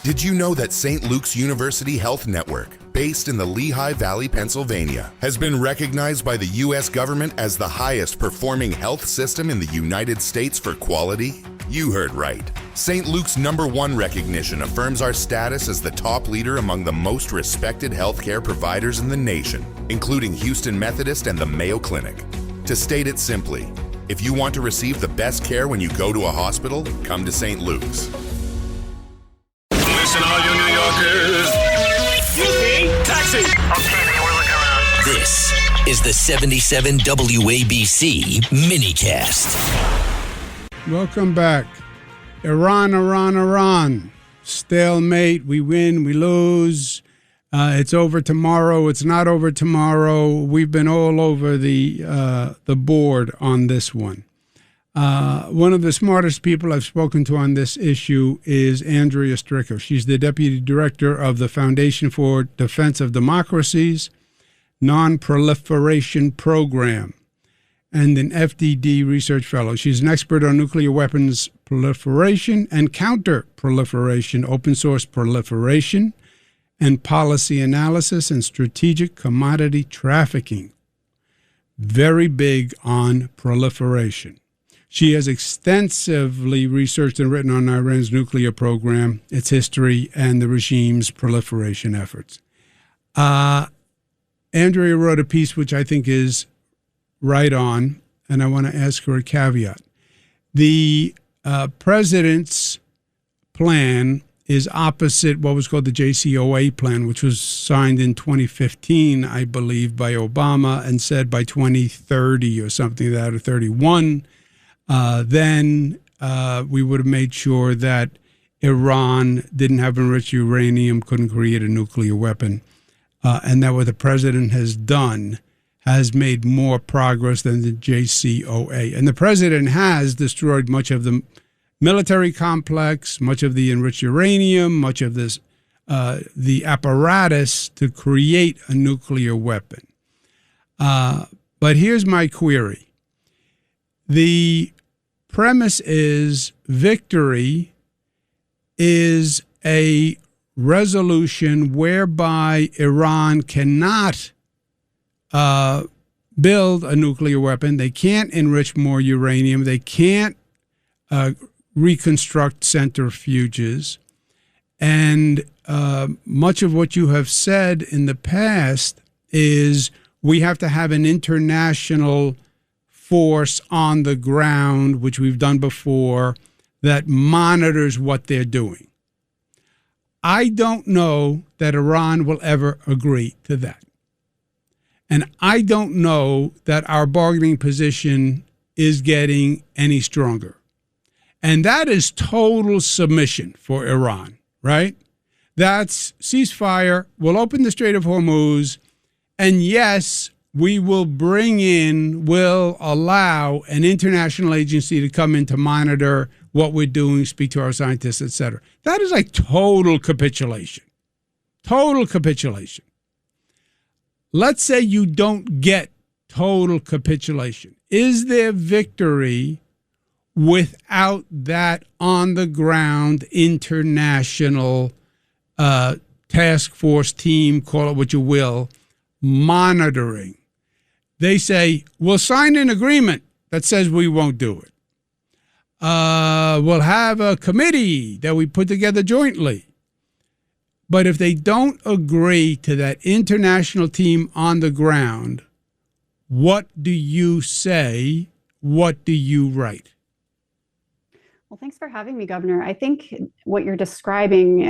Did you know that St. Luke's University Health Network, based in the Lehigh Valley, Pennsylvania, has been recognized by the U.S. government as the highest performing health system in the United States for quality? You heard right. St. Luke's #1 recognition affirms our status as the top leader among the most respected healthcare providers in the nation, including Houston Methodist and the Mayo Clinic. To state it simply, if you want to receive the best care when you go to a hospital, come to St. Luke's. Listen, all you New Yorkers. Taxi! Okay, man, we're looking around. This is the 77 WABC minicast. Welcome back. Iran. Stalemate. We win, we lose. It's over tomorrow. It's not over tomorrow. We've been all over the board on this one. One of the smartest people I've spoken to on this issue is Andrea Stricker. She's the Deputy Director of the Foundation for Defense of Democracy's Non-Proliferation Program and an FDD Research Fellow. She's an expert on nuclear weapons proliferation and counter-proliferation, open source proliferation, and policy analysis and strategic commodity trafficking. Very big on proliferation. She has extensively researched and written on Iran's nuclear program, its history, and the regime's proliferation efforts. Andrea wrote a piece which I think is right on, and I want to ask her a caveat. The president's plan is opposite what was called the JCPOA plan, which was signed in 2015, I believe, by Obama and said by 2030 or something like that, or 31. Then we would have made sure that Iran didn't have enriched uranium, couldn't create a nuclear weapon, and that what the president has done has made more progress than the JCPOA. And the president has destroyed much of the military complex, much of the enriched uranium, much of this, the apparatus to create a nuclear weapon. But here's my query. The premise is victory is a resolution whereby Iran cannot build a nuclear weapon. They can't enrich more uranium. They can't reconstruct centrifuges. And much of what you have said in the past is we have to have an international force on the ground, which we've done before, that monitors what they're doing. I don't know that Iran will ever agree to that. And I don't know that our bargaining position is getting any stronger. And that is total submission for Iran, right? That's ceasefire, we'll open the Strait of Hormuz, and yes, we will will allow an international agency to come in to monitor what we're doing, speak to our scientists, etc. That is like total capitulation. Total capitulation. Let's say you don't get total capitulation. Is there victory without that on-the-ground international task force team, call it what you will, monitoring? They say, we'll sign an agreement that says we won't do it. We'll have a committee that we put together jointly. But if they don't agree to that international team on the ground, what do you say? What do you write? Well, thanks for having me, Governor. I think what you're describing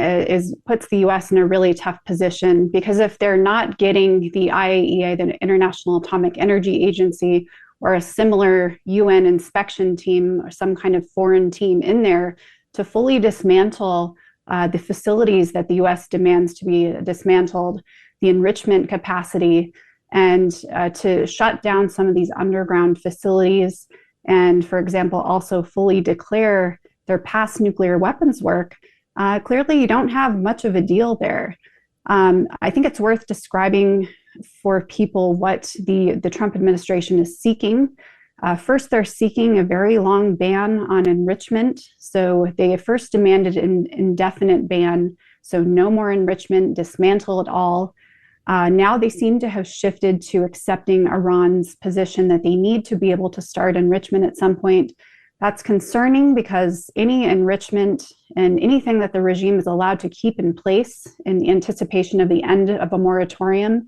puts the U.S. in a really tough position, because if they're not getting the IAEA, the International Atomic Energy Agency, or a similar UN inspection team or some kind of foreign team in there to fully dismantle the facilities that the U.S. demands to be dismantled, the enrichment capacity, and to shut down some of these underground facilities, and, for example, also fully declare their past nuclear weapons work, clearly you don't have much of a deal there. I think it's worth describing for people what the Trump administration is seeking. First, they're seeking a very long ban on enrichment. So they first demanded an indefinite ban, so no more enrichment, dismantle it all. Now they seem to have shifted to accepting Iran's position that they need to be able to start enrichment at some point. That's concerning because any enrichment and anything that the regime is allowed to keep in place in anticipation of the end of a moratorium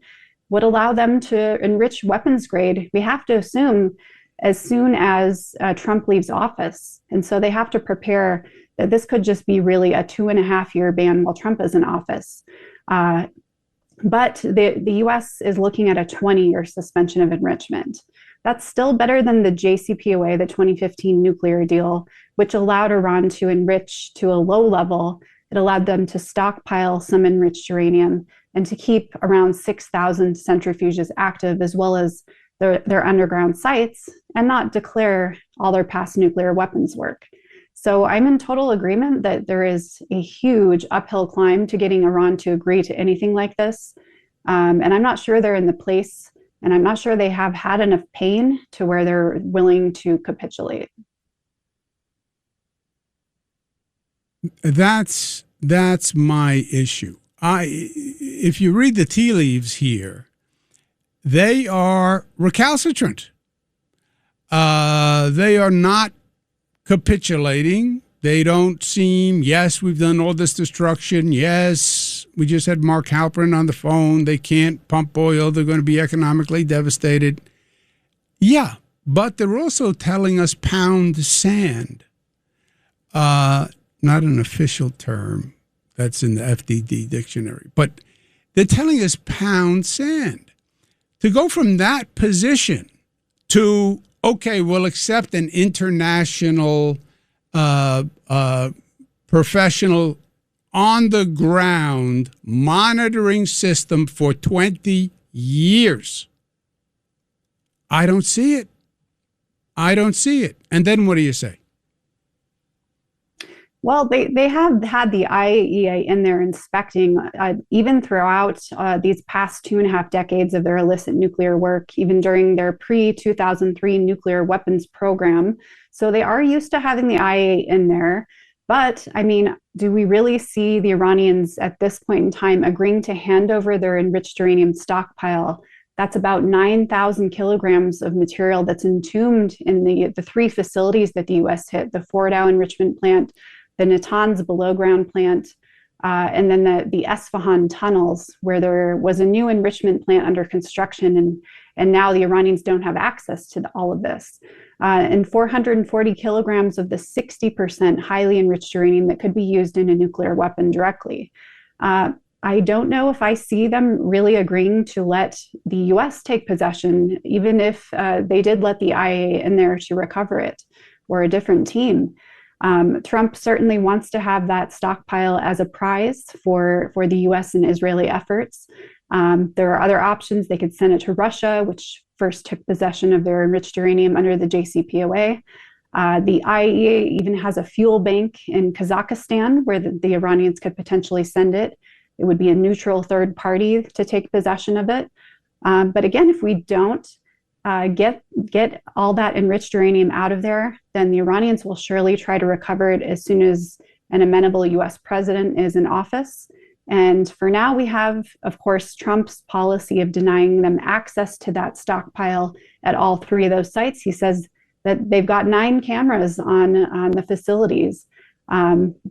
would allow them to enrich weapons grade, we have to assume, as soon as Trump leaves office. And so they have to prepare that this could just be really a 2.5-year ban while Trump is in office. But the US is looking at a 20-year suspension of enrichment. That's still better than the JCPOA, the 2015 nuclear deal, which allowed Iran to enrich to a low level. It allowed them to stockpile some enriched uranium and to keep around 6,000 centrifuges active, as well as their underground sites, and not declare all their past nuclear weapons work. So I'm in total agreement that there is a huge uphill climb to getting Iran to agree to anything like this. And I'm not sure they're in the place, and I'm not sure they have had enough pain to where they're willing to capitulate. That's my issue. If you read the tea leaves here, they are recalcitrant. They are not capitulating. They don't seem, yes, we've done all this destruction. Yes, we just had Mark Halperin on the phone. They can't pump oil. They're going to be economically devastated. Yeah, but they're also telling us pound sand. Not an official term that's in the FDD dictionary, but they're telling us pound sand. To go from that position to, okay, we'll accept an international professional on-the-ground monitoring system for 20 years. I don't see it. I don't see it. And then what do you say? Well, they have had the IAEA in there inspecting, even throughout these past 2.5 decades of their illicit nuclear work, even during their pre-2003 nuclear weapons program. So they are used to having the IAEA in there. But, I mean, do we really see the Iranians at this point in time agreeing to hand over their enriched uranium stockpile? That's about 9,000 kilograms of material that's entombed in the 3 facilities that the U.S. hit, the Fordow enrichment plant, the Natanz below-ground plant, and then the Esfahan tunnels, where there was a new enrichment plant under construction, and now the Iranians don't have access to all of this. And 440 kilograms of the 60% highly enriched uranium that could be used in a nuclear weapon directly. I don't know if I see them really agreeing to let the U.S. take possession, even if they did let the IAEA in there to recover it, or a different team. Trump certainly wants to have that stockpile as a prize for the U.S. and Israeli efforts. There are other options. They could send it to Russia, which first took possession of their enriched uranium under the JCPOA. The IAEA even has a fuel bank in Kazakhstan where the Iranians could potentially send it. It would be a neutral third party to take possession of it. But again, if we don't get all that enriched uranium out of there, then the Iranians will surely try to recover it as soon as an amenable U.S. president is in office. And for now, we have, of course, Trump's policy of denying them access to that stockpile at all 3 of those sites. He says that they've got 9 cameras on the facilities.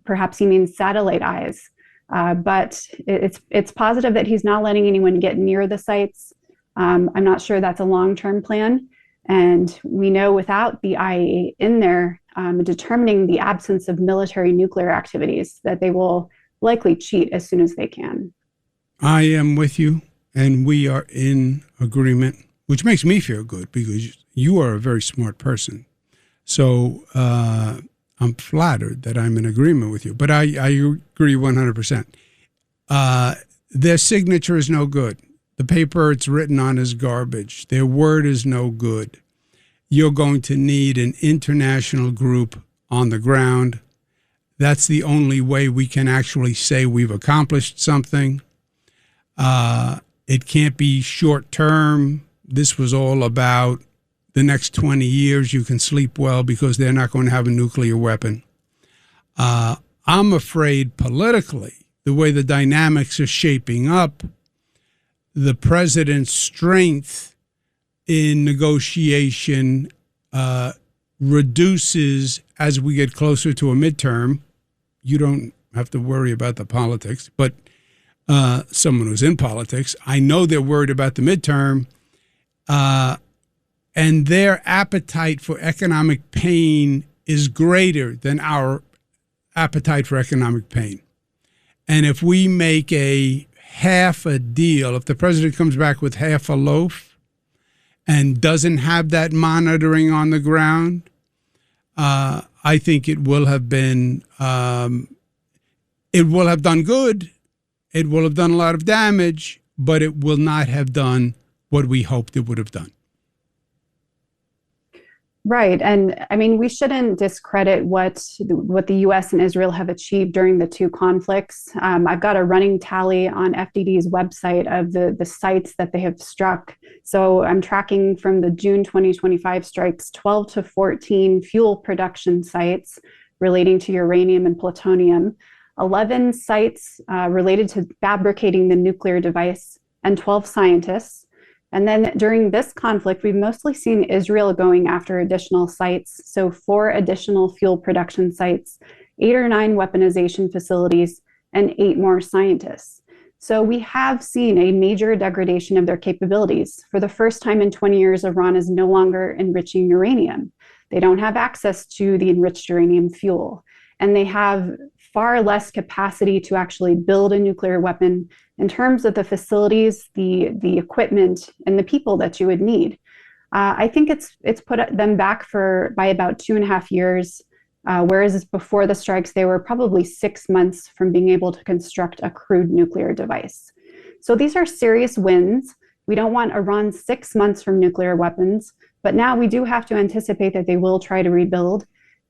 Perhaps he means satellite eyes. But it's positive that he's not letting anyone get near the sites. I'm not sure that's a long-term plan. And we know without the IAEA in there determining the absence of military nuclear activities, that they will likely cheat as soon as they can. I am with you, and we are in agreement, which makes me feel good because you are a very smart person. So I'm flattered that I'm in agreement with you, but I agree 100%. Their signature is no good. The paper it's written on is garbage. Their word is no good. You're going to need an international group on the ground. That's the only way we can actually say we've accomplished something. It can't be short term. This was all about the next 20 years, you can sleep well because they're not going to have a nuclear weapon. I'm afraid politically, the way the dynamics are shaping up, the president's strength in negotiation reduces as we get closer to a midterm. You don't have to worry about the politics, but someone who's in politics, I know they're worried about the midterm, and their appetite for economic pain is greater than our appetite for economic pain. And if we make a half a deal, if the president comes back with half a loaf and doesn't have that monitoring on the ground, I think it will have been, it will have done good. It will have done a lot of damage, but it will not have done what we hoped it would have done. Right. And I mean, we shouldn't discredit what the U.S. and Israel have achieved during the two conflicts. I've got a running tally on FDD's website of the sites that they have struck. So I'm tracking from the June 2025 strikes, 12 to 14 fuel production sites relating to uranium and plutonium, 11 sites related to fabricating the nuclear device, and 12 scientists. And then during this conflict, we've mostly seen Israel going after additional sites. So 4 additional fuel production sites, 8 or 9 weaponization facilities, and 8 more scientists. So we have seen a major degradation of their capabilities. For the first time in 20 years, Iran is no longer enriching uranium. They don't have access to the enriched uranium fuel. And they have far less capacity to actually build a nuclear weapon in terms of the facilities, the equipment, and the people that you would need. I think it's put them back by about 2.5 years, whereas before the strikes, they were probably 6 months from being able to construct a crude nuclear device. So these are serious wins. We don't want Iran 6 months from nuclear weapons, but now we do have to anticipate that they will try to rebuild,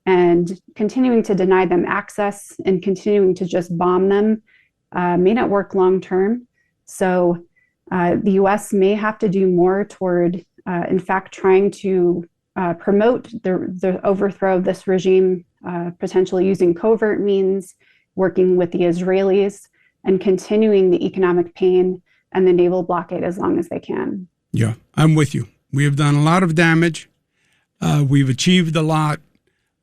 and continuing to deny them access and continuing to just bomb them may not work long term. So the US may have to do more toward, in fact, trying to promote the overthrow of this regime, potentially using covert means, working with the Israelis, and continuing the economic pain and the naval blockade as long as they can. Yeah, I'm with you. We have done a lot of damage. We've achieved a lot,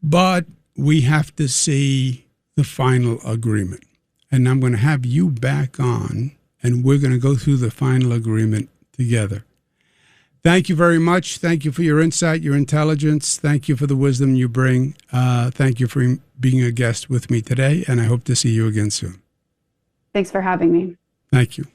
but we have to see the final agreement. And I'm going to have you back on, and we're going to go through the final agreement together. Thank you very much. Thank you for your insight, your intelligence. Thank you for the wisdom you bring. Thank you for being a guest with me today, and I hope to see you again soon. Thanks for having me. Thank you.